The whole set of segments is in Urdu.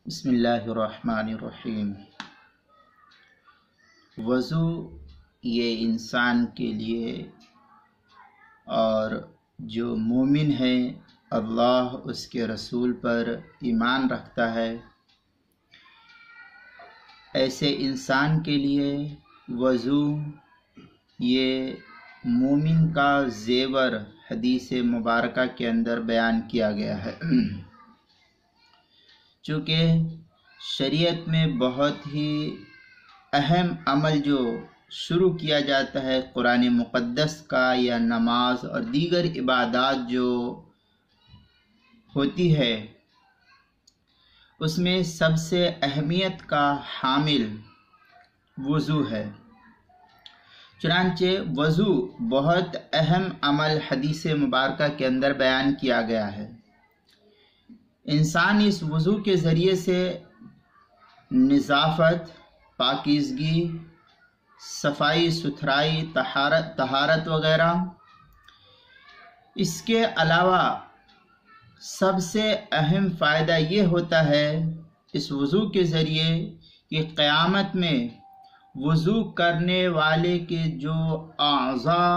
بسم اللہ الرحمن الرحیم۔ وضو یہ انسان کے لیے اور جو مومن ہے اللہ اس کے رسول پر ایمان رکھتا ہے ایسے انسان کے لیے وضو یہ مومن کا زیور حدیث مبارکہ کے اندر بیان کیا گیا ہے۔ چونکہ شریعت میں بہت ہی اہم عمل جو شروع کیا جاتا ہے قرآن مقدس کا یا نماز اور دیگر عبادات جو ہوتی ہے اس میں سب سے اہمیت کا حامل وضو ہے۔ چنانچہ وضو بہت اہم عمل حدیث مبارکہ کے اندر بیان کیا گیا ہے۔ انسان اس وضو کے ذریعے سے نظافت، پاکیزگی، صفائی ستھرائی، طہارت وغیرہ، اس کے علاوہ سب سے اہم فائدہ یہ ہوتا ہے اس وضو کے ذریعے کہ قیامت میں وضو کرنے والے کے جو اعضاء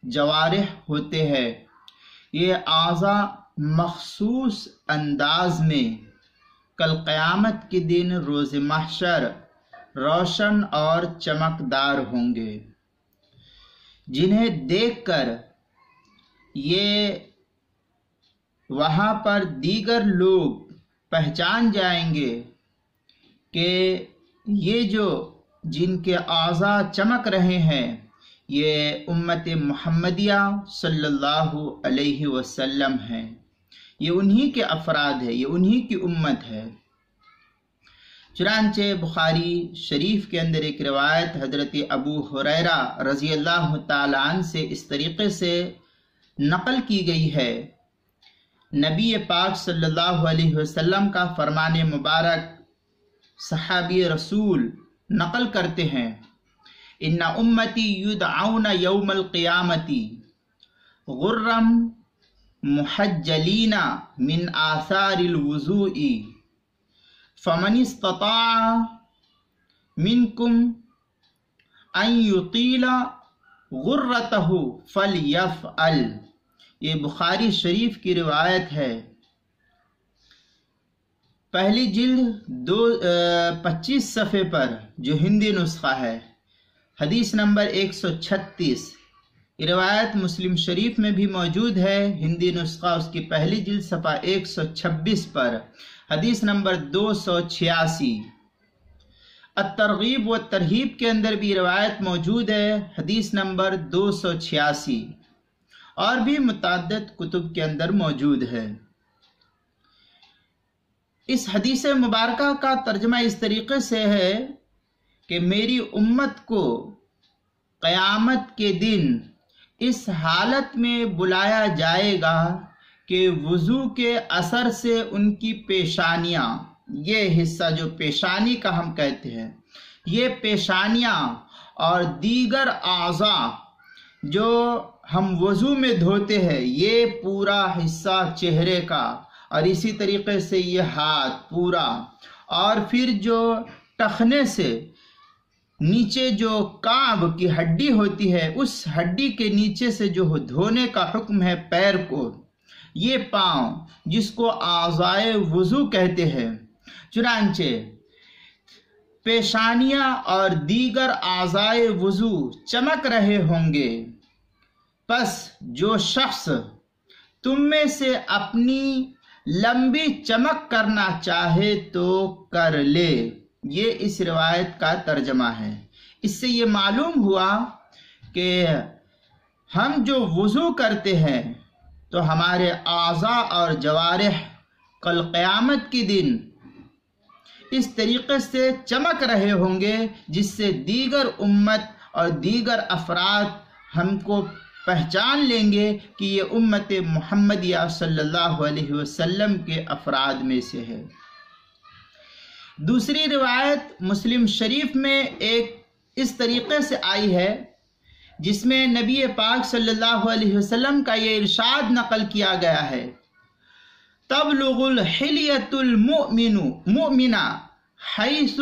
جوارح ہوتے ہیں یہ اعضاء مخصوص انداز میں کل قیامت کے دن روز محشر روشن اور چمکدار ہوں گے، جنہیں دیکھ کر یہ وہاں پر دیگر لوگ پہچان جائیں گے کہ یہ جو جن کے اعضاء چمک رہے ہیں یہ امت محمدیہ صلی اللہ علیہ وسلم ہیں، یہ انہی کے افراد ہے، یہ انہی کی امت ہے۔ چنانچہ بخاری شریف کے اندر ایک روایت حضرت ابو ہریرہ رضی اللہ تعالیٰ عنہ سے اس طریقے سے نقل کی گئی ہے۔ نبی پاک صلی اللہ علیہ وسلم کا فرمان مبارک صحابی رسول نقل کرتے ہیں، ان امتی یدعون یوم القیامت غرم محجلین من آثار الوضوء فمن استطاع منکم ان یطیل غرتہ فلیفعل۔ یہ بخاری شریف کی روایت ہے۔ پہلی جلد 25 صفحے پر جو ہندی نسخہ ہے، حدیث نمبر 136۔ یہ روایت مسلم شریف میں بھی موجود ہے، ہندی نسخہ اس کی پہلی جلد صفحہ 126 پر حدیث نمبر 286۔ الترغیب و ترہیب کے اندر بھی روایت موجود ہے، حدیث نمبر 286، اور بھی متعدد کتب کے اندر موجود ہے۔ اس حدیث مبارکہ کا ترجمہ اس طریقے سے ہے کہ میری امت کو قیامت کے دن اس حالت میں بلایا جائے گا کہ وضو کے اثر سے ان کی پیشانیاں، یہ حصہ جو پیشانی کا ہم کہتے ہیں، یہ پیشانیاں اور دیگر اعضاء جو ہم وضو میں دھوتے ہیں یہ پورا حصہ چہرے کا، اور اسی طریقے سے یہ ہاتھ پورا، اور پھر جو ٹخنے سے نیچے جو کعب کی ہڈی ہوتی ہے اس ہڈی کے نیچے سے جو دھونے کا حکم ہے پیر کو، یہ پاؤں جس کو اعضائے وضو کہتے ہیں۔ چنانچہ پیشانیاں اور دیگر اعضائے وضو چمک رہے ہوں گے، پس جو شخص تم میں سے اپنی لمبی چمک کرنا چاہے تو کر لے۔ یہ اس روایت کا ترجمہ ہے۔ اس سے یہ معلوم ہوا کہ ہم جو وضو کرتے ہیں تو ہمارے اعضاء اور جوارح کل قیامت کے دن اس طریقے سے چمک رہے ہوں گے جس سے دیگر امت اور دیگر افراد ہم کو پہچان لیں گے کہ یہ امت محمدیہ صلی اللہ علیہ وسلم کے افراد میں سے ہے۔ دوسری روایت مسلم شریف میں ایک اس طریقے سے آئی ہے جس میں نبی پاک صلی اللہ علیہ وسلم کا یہ ارشاد نقل کیا گیا ہے، تبلغ الحلیۃ المؤمنہ حیث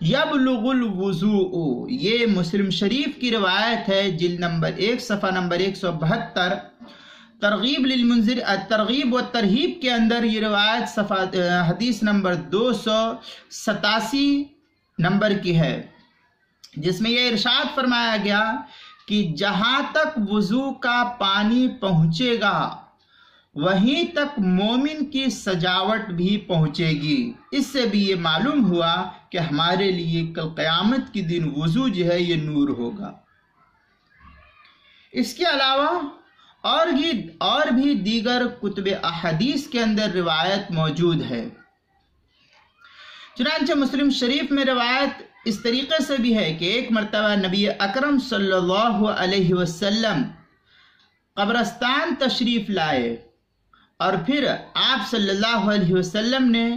یبلغ الوضوء، یہ مسلم شریف کی روایت ہے، جلد نمبر 1 صفحہ نمبر 172، ترغیب للمنذر الترغیب و ترہیب کے اندر یہ روایت حدیث نمبر 287 نمبر کی ہے، جس میں یہ ارشاد فرمایا گیا کہ جہاں تک وضو کا پانی پہنچے گا وہیں تک مومن کی سجاوٹ بھی پہنچے گی۔ اس سے بھی یہ معلوم ہوا کہ ہمارے لیے کل قیامت کے دن وضو جو ہے یہ نور ہوگا۔ اس کے علاوہ اور بھی دیگر کتب احادیث کے اندر روایت موجود ہے۔ چنانچہ مسلم شریف میں روایت اس طریقے سے بھی ہے کہ ایک مرتبہ نبی اکرم صلی اللہ علیہ وسلم قبرستان تشریف لائے اور پھر آپ صلی اللہ علیہ وسلم نے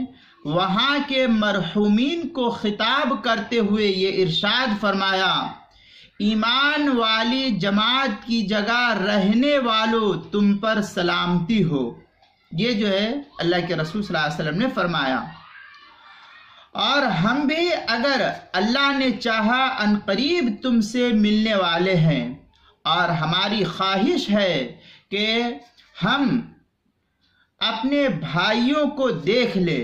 وہاں کے مرحومین کو خطاب کرتے ہوئے یہ ارشاد فرمایا، ایمان والی جماعت کی جگہ رہنے والوں تم پر سلامتی ہو۔ یہ جو ہے اللہ کے رسول صلی اللہ علیہ وسلم نے فرمایا، اور ہم بھی اگر اللہ نے چاہا ان قریب تم سے ملنے والے ہیں، اور ہماری خواہش ہے کہ ہم اپنے بھائیوں کو دیکھ لے۔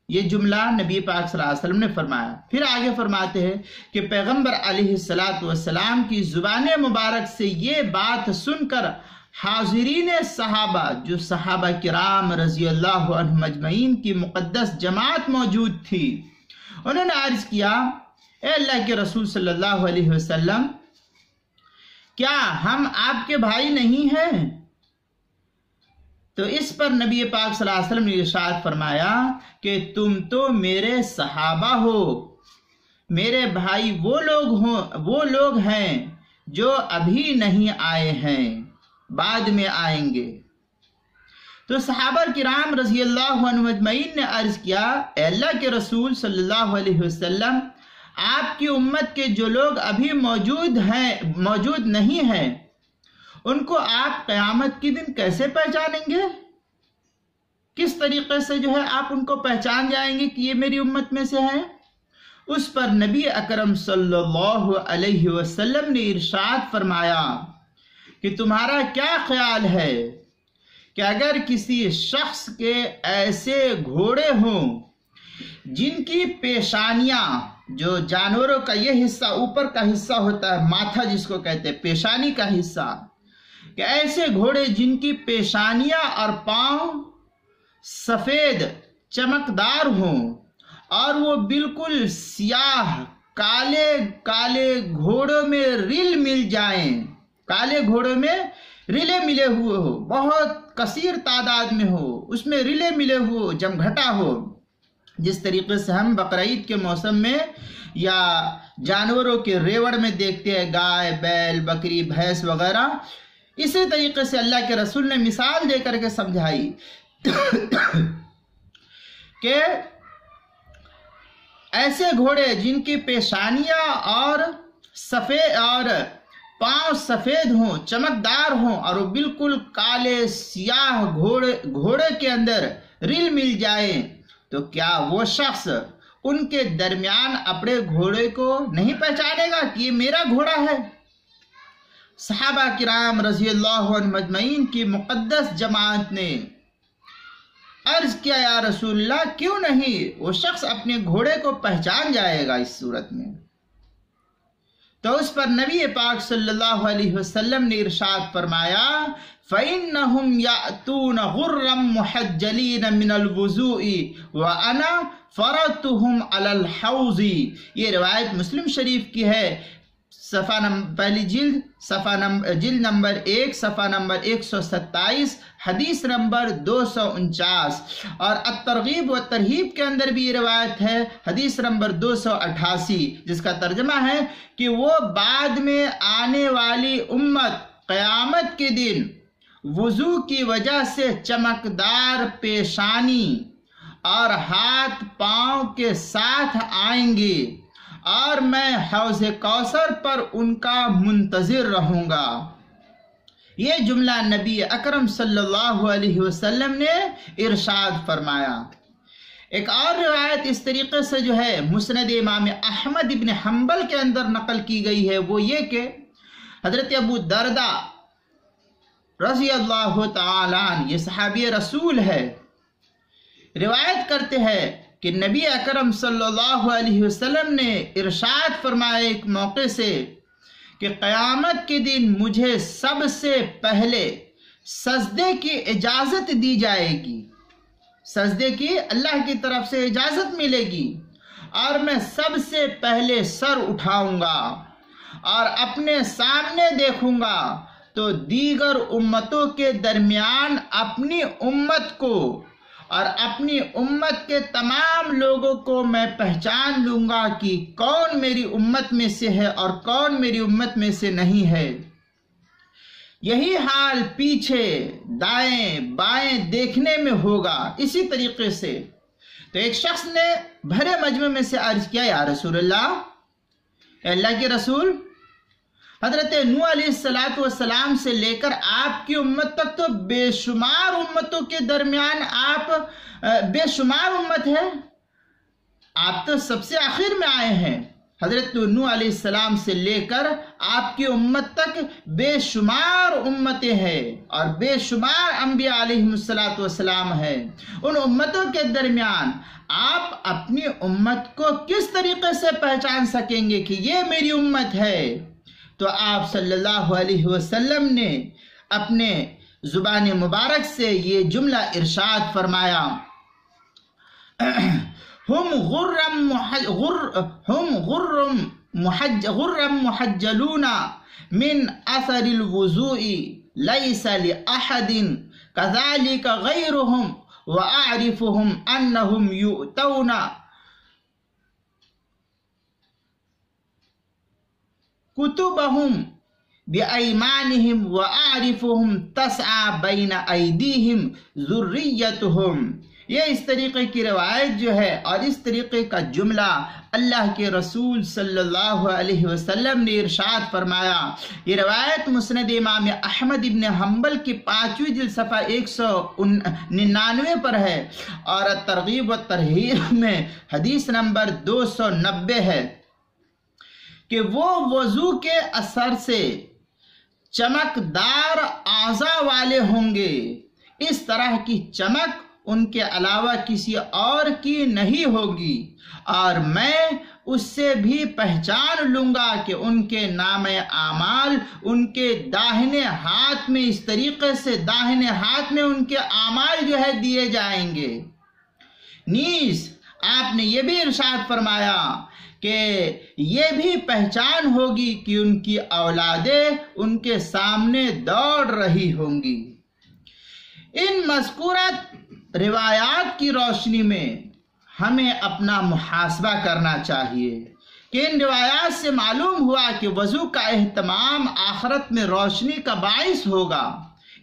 یہ جملہ نبی پاک صلی اللہ علیہ وسلم نے فرمایا۔ پھر آگے فرماتے ہیں کہ پیغمبر علیہ السلام کی زبان مبارک سے یہ بات سن کر حاضرین صحابہ، جو صحابہ کرام رضی اللہ عنہم اجمعین کی مقدس جماعت موجود تھی، انہوں نے عرض کیا، اے اللہ کے رسول صلی اللہ علیہ وسلم، کیا ہم آپ کے بھائی نہیں ہیں؟ تو اس پر نبی پاک صلی اللہ علیہ وسلم نے ارشاد فرمایا کہ تم تو میرے صحابہ ہو، میرے بھائی وہ لوگ ہیں جو ابھی نہیں آئے ہیں، بعد میں آئیں گے۔ تو صحابہ کرام رضی اللہ عنہم اجمعین نے عرض کیا، اے اللہ کے رسول صلی اللہ علیہ وسلم، آپ کی امت کے جو لوگ ابھی موجود نہیں ہیں، ان کو آپ قیامت کے دن کیسے پہچانیں گے؟ کس طریقے سے جو ہے آپ ان کو پہچان جائیں گے کہ یہ میری امت میں سے ہیں؟ اس پر نبی اکرم صلی اللہ علیہ وسلم نے ارشاد فرمایا کہ تمہارا کیا خیال ہے کہ اگر کسی شخص کے ایسے گھوڑے ہوں جن کی پیشانیاں، جو جانوروں کا یہ حصہ اوپر کا حصہ ہوتا ہے، ماتھا جس کو کہتے ہیں، پیشانی کا حصہ، کہ ایسے گھوڑے جن کی پیشانیاں اور پاؤں سفید چمکدار ہوں اور وہ بالکل سیاہ کالے گھوڑوں میں ریل مل جائیں، کالے گھوڑوں میں ریلے ملے ہوئے ہو، بہت کثیر تعداد میں ہو، اس میں ریلے ملے ہوئے، جمگھٹا ہو، جس طریقے سے ہم بقرعید کے موسم میں یا جانوروں کے ریوڑ میں دیکھتے ہیں، گائے، بیل، بکری، بھینس وغیرہ، اسی طریقے سے اللہ کے رسول نے مثال دے کر کے سمجھائی کہ ایسے گھوڑے جن کی پیشانیاں اور پاؤں سفید ہوں، چمکدار ہوں، اور وہ بالکل کالے سیاہ گھوڑے کے اندر ریل مل جائے، تو کیا وہ شخص ان کے درمیان اپنے گھوڑے کو نہیں پہچانے گا کہ یہ میرا گھوڑا ہے؟ صحابہ کرام رضی اللہ عنہم اجمعین کی مقدس جماعت نے عرض کیا، یا رسول اللہ، کیوں نہیں وہ شخص اپنے گھوڑے کو پہچان جائے گا اس صورت میں؟ تو اس پر نبی پاک صلی اللہ علیہ وسلم نے ارشاد فرمایا، فَإِنَّهُمْ يَأْتُونَ غُرًّا مُحَجَّلِينَ مِنَ الْوُضُوءِ وَأَنَا فَرَضْتُهُمْ عَلَى الْحَوْضِ۔ یہ روایت مسلم شریف کی ہے، پہلی جلد نمبر 1 صفحہ نمبر 127، حدیث نمبر 249، اور الترغیب و ترہیب کے اندر بھی یہ روایت ہے، حدیث نمبر 288، جس کا ترجمہ ہے کہ وہ بعد میں آنے والی امت قیامت کے دن وضو کی وجہ سے چمکدار پیشانی اور ہاتھ پاؤں کے ساتھ آئیں گے، اور میں حوض کوثر پر ان کا منتظر رہوں گا۔ یہ جملہ نبی اکرم صلی اللہ علیہ وسلم نے ارشاد فرمایا۔ ایک اور روایت اس طریقے سے جو ہے مسند امام احمد ابن حنبل کے اندر نقل کی گئی ہے، وہ یہ کہ حضرت ابو دردہ رضی اللہ تعالی عنہ، یہ صحابی رسول ہے، روایت کرتے ہیں کہ نبی اکرم صلی اللہ علیہ وسلم نے ارشاد فرمایا ایک موقع سے کہ قیامت کے دن مجھے سب سے پہلے سجدے کی اجازت دی جائے گی، سجدے کی اللہ کی طرف سے اجازت ملے گی، اور میں سب سے پہلے سر اٹھاؤں گا اور اپنے سامنے دیکھوں گا تو دیگر امتوں کے درمیان اپنی امت کو اور اپنی امت کے تمام لوگوں کو میں پہچان لوں گا کہ کون میری امت میں سے ہے اور کون میری امت میں سے نہیں ہے۔ یہی حال پیچھے دائیں بائیں دیکھنے میں ہوگا۔ اسی طریقے سے تو ایک شخص نے بھرے مجمع میں سے عرض کیا، یا رسول اللہ، اے اللہ کے رسول، حضرت نوح علیہ السلام سے لے کر آپ کی امت تک تو بے شمار امتوں کے درمیان آپ بے شمار امت ہے، آپ تو سب سے آخر میں آئے ہیں۔ حضرت نوح علیہ السلام سے لے کر آپ کی امت تک بے شمار امتیں ہیں اور بے شمار انبیاء علیہ السلام ہیں۔ ان امتوں کے درمیان آپ اپنی امت کو کس طریقے سے پہچان سکیں گے کہ یہ میری امت ہے؟ تو آپ صلی اللہ علیہ وسلم نے اپنے زبان مبارک سے یہ جملہ ارشاد فرمایا، ہم غرم محجلون من اثر الوضوء لیس لأحد كذلك غیرهم واعرفهم انهم یؤتون کتبهم بأیمانهم وأعرفهم تسعى بین ایدیہم ذریتهم۔ یہ اس طریقے کی روایت جو ہے اور اس طریقے کا جملہ اللہ کے رسول صلی اللہ علیہ وسلم نے ارشاد فرمایا۔ یہ روایت مسند امام احمد ابن حنبل کی 5ویں جلد صفحہ 199 پر ہے اور ترغیب و ترہیب میں حدیث نمبر 290 ہے کہ وہ وضو کے اثر سے چمکدار اعضاء والے ہوں گے، اس طرح کی چمک ان کے علاوہ کسی اور کی نہیں ہوگی، اور میں اس سے بھی پہچان لوں گا کہ ان کے نام اعمال ان کے داہنے ہاتھ میں، اس طریقے سے داہنے ہاتھ میں ان کے اعمال جو ہے دیے جائیں گے۔ نیز آپ نے یہ بھی ارشاد فرمایا کہ یہ بھی پہچان ہوگی کہ ان کی اولادیں ان کے سامنے دوڑ رہی ہوں گی۔ ان مذکورہ روایات کی روشنی میں ہمیں اپنا محاسبہ کرنا چاہیے کہ ان روایات سے معلوم ہوا کہ وضو کا اہتمام آخرت میں روشنی کا باعث ہوگا،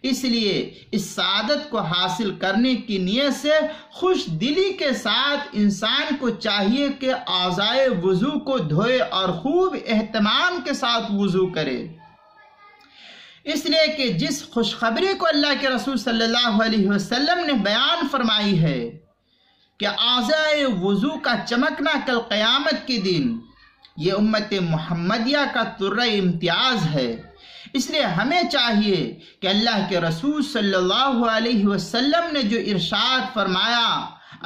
اس لیے اس سعادت کو حاصل کرنے کی نیت سے خوش دلی کے ساتھ انسان کو چاہیے کہ اعضائے وضو کو دھوئے اور خوب اہتمام کے ساتھ وضو کرے، اس لیے کہ جس خوشخبری کو اللہ کے رسول صلی اللہ علیہ وسلم نے بیان فرمائی ہے کہ اعضائے وضو کا چمکنا کل قیامت کے دن یہ امت محمدیہ کا طرہ امتیاز ہے۔ اس لیے ہمیں چاہیے کہ اللہ کے رسول صلی اللہ علیہ وسلم نے جو ارشاد فرمایا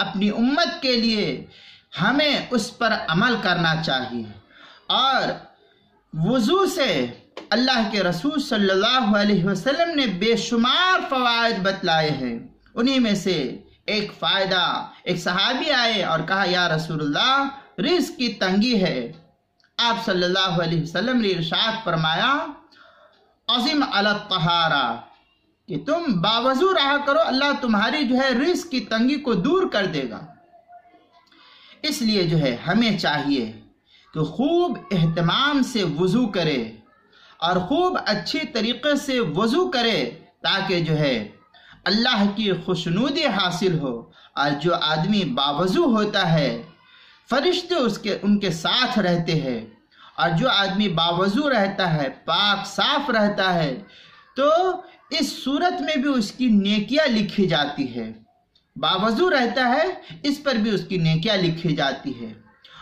اپنی امت کے لیے، ہمیں اس پر عمل کرنا چاہیے۔ اور وضو سے اللہ کے رسول صلی اللہ علیہ وسلم نے بے شمار فوائد بتلائے ہیں، انہی میں سے ایک فائدہ، ایک صحابی آئے اور کہا، یا رسول اللہ، رزق کی تنگی ہے۔ آپ صلی اللہ علیہ وسلم نے ارشاد فرمایا، عظم علی الطہارہ، کہ تم باوضو رہا کرو، اللہ تمہاری جو ہے رزق کی تنگی کو دور کر دے گا۔ اس لیے جو ہے ہمیں چاہیے کہ خوب اہتمام سے وضو کرے اور خوب اچھی طریقے سے وضو کرے تاکہ جو ہے اللہ کی خوشنودی حاصل ہو۔ اور جو آدمی باوضو ہوتا ہے فرشتے ان کے ساتھ رہتے ہیں، اور جو آدمی باوضو رہتا ہے، پاک صاف رہتا ہے، تو اس صورت میں بھی اس کی نیکیاں لکھی جاتی ہے، باوضو رہتا ہے اس پر بھی اس کی نیکیاں لکھی جاتی ہے۔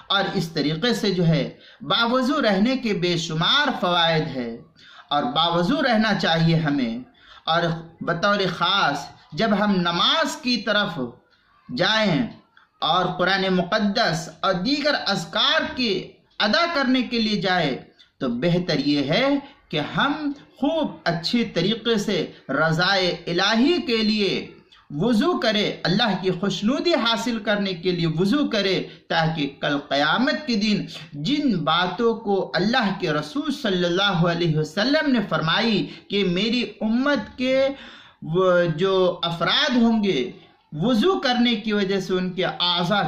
اور اس طریقے سے جو ہے باوضو رہنے کے بے شمار فوائد ہے، اور باوضو رہنا چاہیے ہمیں۔ اور بطور خاص جب ہم نماز کی طرف جائیں اور قرآن مقدس اور دیگر اذکار کے ادا کرنے کے لیے جائیں، تو بہتر یہ ہے کہ ہم خوب اچھی طریقے سے رضائے الہی کے لیے وضو کرے، اللہ کی خوشنودی حاصل کرنے کے لیے وضو کرے، تاکہ کل قیامت کے دن جن باتوں کو اللہ کے رسول صلی اللہ علیہ وسلم نے فرمائی کہ میری امت کے جو افراد ہوں گے وضو کرنے کی وجہ سے ان کے اعضاء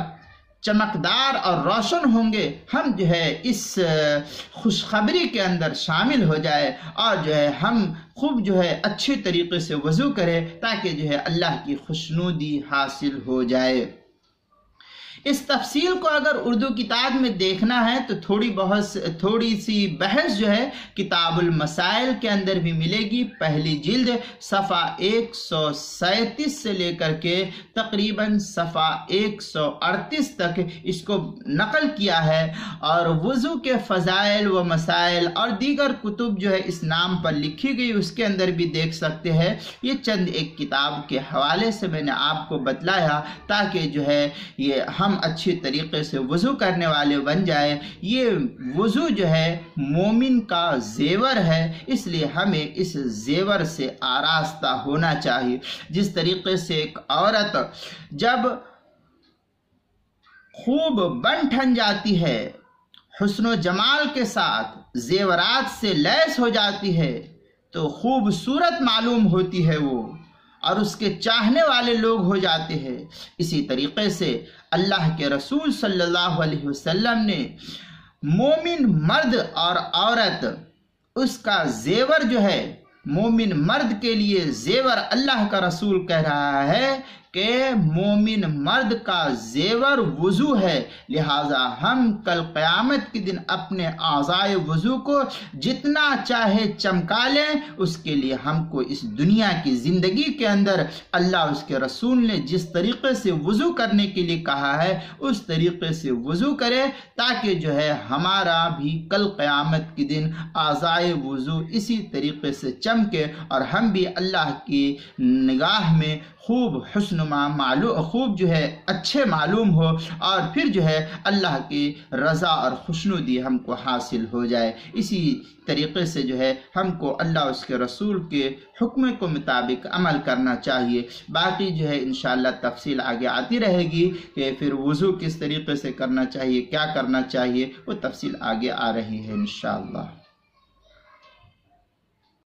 چمکدار اور روشن ہوں گے، ہم جو ہے اس خوشخبری کے اندر شامل ہو جائے، اور جو ہے ہم خوب جو ہے اچھی طریقے سے وضو کرے، تاکہ جو ہے اللہ کی خوشنودی حاصل ہو جائے۔ اس تفصیل کو اگر اردو کتاب میں دیکھنا ہے تو تھوڑی سی بحث جو ہے کتاب المسائل کے اندر بھی ملے گی، پہلی جلد صفحہ 137 سے لے کر کے تقریباً صفحہ 138 تک اس کو نقل کیا ہے، اور وضو کے فضائل و مسائل اور دیگر کتب جو ہے اس نام پر لکھی گئی اس کے اندر بھی دیکھ سکتے ہیں۔ یہ چند ایک کتاب کے حوالے سے میں نے آپ کو بتلایا تاکہ جو ہے یہ ہم اچھی طریقے سے وضو کرنے والے بن جائے۔ یہ وضو جو ہے مومن کا زیور ہے، اس لیے ہمیں اس زیور سے آراستہ ہونا چاہیے۔ جس طریقے سے ایک عورت جب خوب بن ٹھن جاتی ہے، حسن و جمال کے ساتھ زیورات سے لیس ہو جاتی ہے، تو خوبصورت معلوم ہوتی ہے وہ، اور اس کے چاہنے والے لوگ ہو جاتے ہیں۔ اسی طریقے سے اللہ کے رسول صلی اللہ علیہ وسلم نے مومن مرد اور عورت اس کا زیور جو ہے، مومن مرد کے لیے زیور اللہ کا رسول کہہ رہا ہے کہ مومن مرد کا زیور وضو ہے، لہٰذا ہم کل قیامت کے دن اپنے اعضائے وضو کو جتنا چاہے چمکا لیں، اس کے لیے ہم کو اس دنیا کی زندگی کے اندر اللہ اس کے رسول نے جس طریقے سے وضو کرنے کے لیے کہا ہے اس طریقے سے وضو کرے، تاکہ جو ہے ہمارا بھی کل قیامت کے دن اعضائے وضو اسی طریقے سے چمکے، اور ہم بھی اللہ کی نگاہ میں خوب خوب جو ہے اچھے معلوم ہو، اور پھر جو ہے اللہ کی رضا اور خوشنودی ہم کو حاصل ہو جائے۔ اسی طریقے سے جو ہے ہم کو اللہ اس کے رسول کے حکم کو مطابق عمل کرنا چاہیے۔ باقی جو ہے انشاءاللہ تفصیل آگے آتی رہے گی کہ پھر وضو کس طریقے سے کرنا چاہیے، کیا کرنا چاہیے، وہ تفصیل آگے آ رہی ہے انشاءاللہ۔